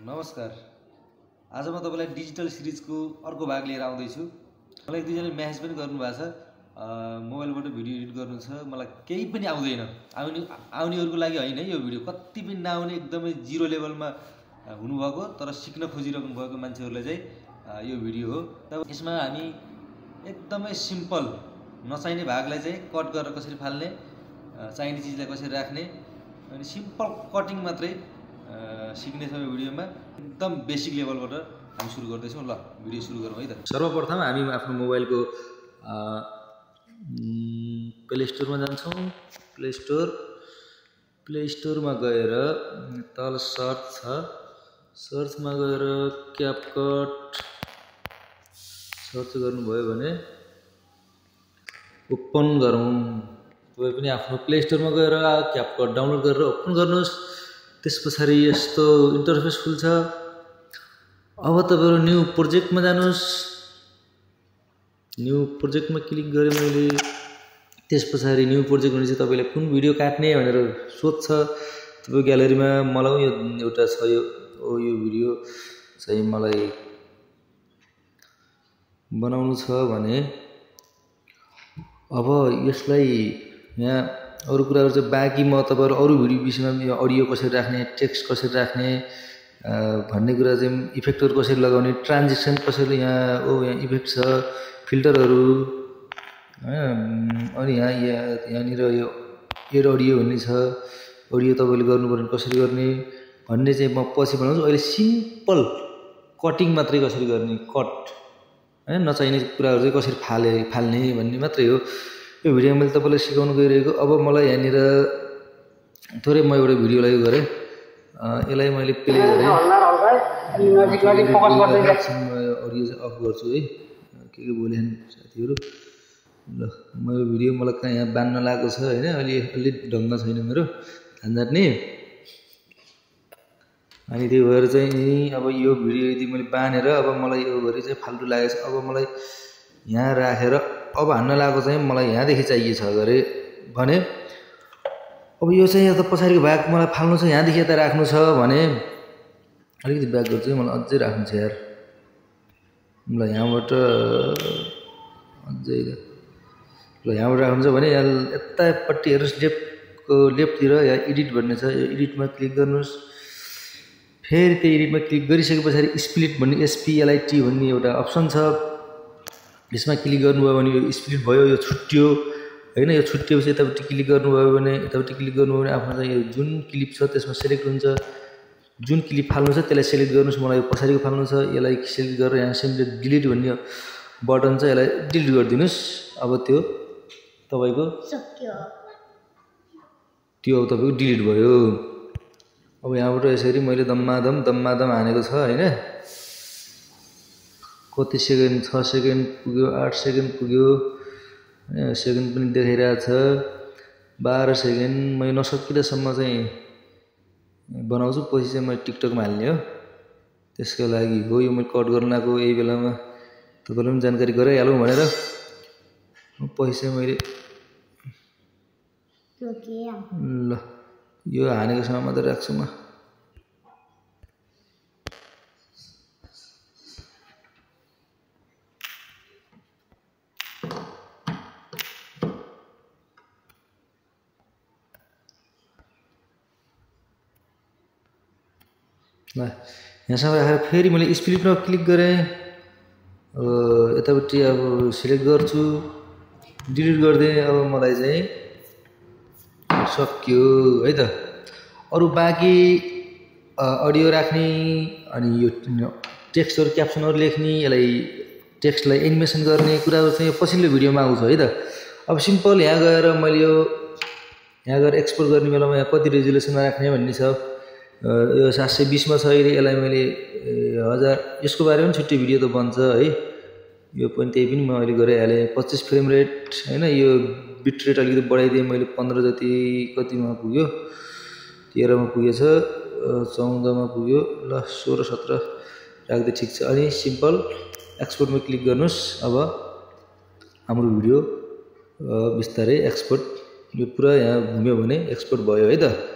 नमस्कार। आज म तपाईलाई डिजिटल सिरिजको अर्को भाग लिएर आउँदै छु। मलाई एक दुईजनाले मेसेज पनि गर्नु भएको छ, मोबाइलबाट भिडियो एडिट गर्नु छ, मलाई केही पनि आउँदैन। आउनेहरुको लागि हैन यो भिडियो, कति पनि नआउने एकदमै जिरो लेभलमा हुनुभएको तर सिक्न खोजिरहनु भएको मान्छेहरुलाई चाहिँ यो भिडियो हो। तब यसमा हामी एकदमै सिम्पल नचाहिने भागलाई चाहिँ कट गरेर कसरी फाल्ने, चाहिने चीजलाई कसरी राख्ने अनि सिम्पल कटिङ मात्रै सिक्ने छ यो भिडियोमा। एकदम बेसिक लेभलबाट हामी सुरु गर्दैछौँ। ल भिडियो सुरु गरौँ है त। सर्वप्रथम हामी आफ्नो मोबाइलको प्ले स्टोरमा जान्छौँ। प्ले स्टोरमा गएर तल सर्च छ, सर्चमा गएर क्यापकट सर्च गर्नुभयो भने ओपन गरौँ। तपाईँ पनि आफ्नो प्ले स्टोरमा गएर क्यापकट डाउनलोड गरेर ओपन गर्नुहोस्। त्यसपछि यस्तो इन्टरफेस खुल्छ। अब तपाईहरु न्यू प्रोजेक्टमा जानुहोस्। न्यू प्रोजेक्टमा क्लिक गरे मैले। त्यसपछि न्यू प्रोजेक्ट भने चाहिँ तपाईले कुन भिडियो काट्ने भनेर सोध्छ। तपाईको ग्यालरीमा मलाई यो एउटा छ, यो भिडियो चाहिँ मलाई बनाउनु छ भने अब यसलाई यहाँ अरु कुराहरु चाहिँ बाँकी म तपाईहरु अरु भिडियो विषयमा अडियो कसरी राख्ने, टेक्स्ट कसरी राख्ने भन्ने कुरा चाहिँ इफेक्टहरु कसरी लगाउने, ट्रान्जिसन कसरी यहाँ इफेक्ट छ, फिल्टरहरु अनि यहाँनिर यो एड अडियो भन्ने छ, अडियो तपाईले गर्नुपर्ने कसरी गर्ने भन्ने चाहिँ म पछि बनाउँछु। अहिले सिम्पल कटिङ मात्रै कसरी गर्ने, कट हैन, नचाहिने कुराहरु चाहिँ कसरी फाल्ने भन्ने मात्रै हो यो भिडियोमा मैले तपाईलाई सिकाउन गइरहेको। अब मलाई यहाँनिर थोरै म एउटा भिडियोलाई यो गरे, यसलाई मैले प्ले गरे, अडियो चाहिँ अफ गर्छु है, के बोले साथीहरु। ल म यो भिडियो मलाई कहाँ यहाँ बान्न लागेको छ हैन, अलि ढङ्ग छैन मेरो ध्यान जाट्ने। अनि त्यही भएर चाहिँ अब यो भिडियो यदि मैले बानेर अब मलाई यो गरी चाहिँ फाल्टु लागेछ, अब मलाई यहाँ राखेर अब हान्न लागेको चाहिँ मलाई यहाँदेखि चाहिएछ गरे भने अब यो चाहिँ यता पछाडिको भाग मलाई फाल्नु छ, यहाँदेखि यता राख्नु छ भने अलिकति ब्याक गर्छु, मलाई अझै राख्नु छ यार। ल यहाँबाट अझै ल यहाँबाट राख्नु छ भने यहाँ यतापट्टि हेर्नुहोस्, लेफ्टतिर यहाँ एडिट भन्ने छ, यो एडिटमा क्लिक गर्नुहोस्। फेरि त्यो एडिटमा क्लिक गरिसके पछाडि स्प्लिट भन्ने SPLIT भन्ने एउटा अप्सन छ, यसमा क्लिक गर्नुभयो भने यो स्प्लिट भयो, यो छुट्टियो हैन। यो छुट्टिएपछि यतापट्टि क्लिक गर्नुभयो भने आफ्नो चाहिँ यो जुन क्लिप छ त्यसमा सेलेक्ट हुन्छ। जुन क्लिप फाल्नु छ त्यसलाई सेलेक्ट गर्नुहोस्। मलाई यो पछाडिको फाल्नु छ, यसलाई सेलेक्ट गरेर यहाँ सिम्पली डिलिट भन्ने बटन छ, यसलाई डिलिट गरिदिनुस्। अब त्यो तपाईको सक्यो, त्यो अब तपाईको डिलिट भयो। अब यहाँबाट यसरी मैले दम्मादम हानेको छ हैन। कति सेकेन्ड, 6 सेकेन्ड पुग्यो, 8 सेकेन्ड पुग्यो, सेकेन्ड पनि देखाइरहेको छ, 12 सेकेन्ड। मैले नसकिदासम्म चाहिँ बनाउँछु, पछि चाहिँ मैले टिकटकमा हाल्ने हो। त्यसको लागि हो यो मैले कट गर्न आएको यही बेलामा तपाईलाई पनि जानकारी गराइहालौँ भनेर पछि चाहिँ मैले ल यो हानेको समय मात्रै राख्छु म। ल यहाँसम्म राखेर फेरि मैले स्प्लिटमा क्लिक गरेँ। यतापट्टि अब सिलेक्ट गर्छु, डिलिट गरिदिएँ। अब मलाई चाहिँ सक्यो है त। अरु बाँकी अडियो राख्ने अनि यो टेक्स्टहरु क्याप्सनहरु लेख्ने, यसलाई टेक्स्टलाई एनिमेसन गर्ने कुराहरु चाहिँ यो पछिल्लो भिडियोमा आउँछ है त। अब सिम्पल यहाँ गएर मैले यहाँ गएर एक्सपोर्ट गर्ने बेलामा यहाँ कति रेजुलेसनमा राख्ने भन्ने छ। यो 720 मा छ अहिले, यसलाई मैले 1000, यसको बारेमा पनि छुट्टै भिडियो त बन्छ है। यो पनि त्यही पनि म अहिले गराइहालेँ। 25 फ्रेम रेट हैन, यो बिट रेट अलिकति बढाइदिएँ मैले, 15 जति कतिमा पुग्यो, 13 मा पुगेछ, 14 मा पुग्यो। ल 16 17 राख्दै ठिक छ। अनि सिम्पल एक्सपोर्टमा क्लिक गर्नुहोस्। अब हाम्रो भिडियो बिस्तारै एक्सपोर्ट, यो पुरा यहाँ घुम्यो भने एक्सपोर्ट भयो है त।